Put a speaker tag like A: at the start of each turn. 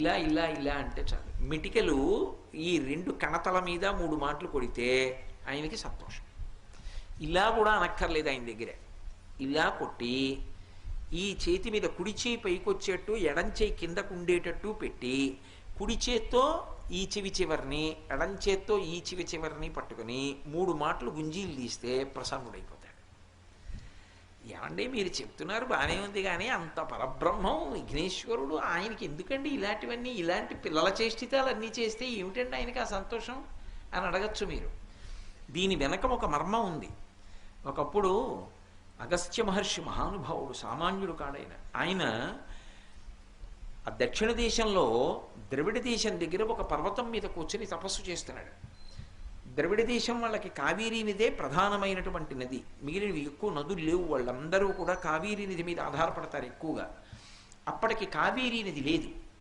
A: ఇలా ఇలా ఇలా అంటే చాలు. మిటికలు ఈ 2 కణతల మీద 3 మాటలు కొడితే ఆయనకి సంతోషం. ఇలా కూడా అనక్కర్లేదు ఆయన దగ్గర. ఇలా కొట్టి ఈ చేతి మీద కుడి చేయి పైకొచ్చేట్టు ఎడం చేయి కిందకు ఉండేటట్టు పెట్టి కుడి చేత్తో ఈ చెవి చివరిని ఎడం చేత్తో ఈ చెవి చివరిని పట్టుకుని 3 మాటలు గుంజీలు తీస్తే ప్రసన్నుడైపోతాడు. ఏమండి మీరు చెప్తున్నారు బాగానే ఉంది, కానీ అంత పరబ్రహ్మం విఘ్నేశ్వరుడు ఆయనకి ఎందుకండి ఇలాంటివన్నీ, ఇలాంటి పిల్లల చేష్టితాలు అన్నీ చేస్తే ఏమిటండి ఆయనకి ఆ సంతోషం అని అడగచ్చు మీరు. దీని వెనక ఒక మర్మం ఉంది. ఒకప్పుడు అగస్త్య మహర్షి మహానుభావుడు, సామాన్యుడు కాడైన ఆయన ఆ దక్షిణ దేశంలో ద్రవిడ దేశం దగ్గర ఒక పర్వతం మీద కూర్చొని తపస్సు చేస్తున్నాడు. ద్రవిడ దేశం వాళ్ళకి కావేరీ నదే ప్రధానమైనటువంటి నది, మిగిలినవి ఎక్కువ నదులు లేవు. వాళ్ళందరూ కూడా కావేరీ నది మీద ఆధారపడతారు ఎక్కువగా. అప్పటికి కావేరీ నది లేదు.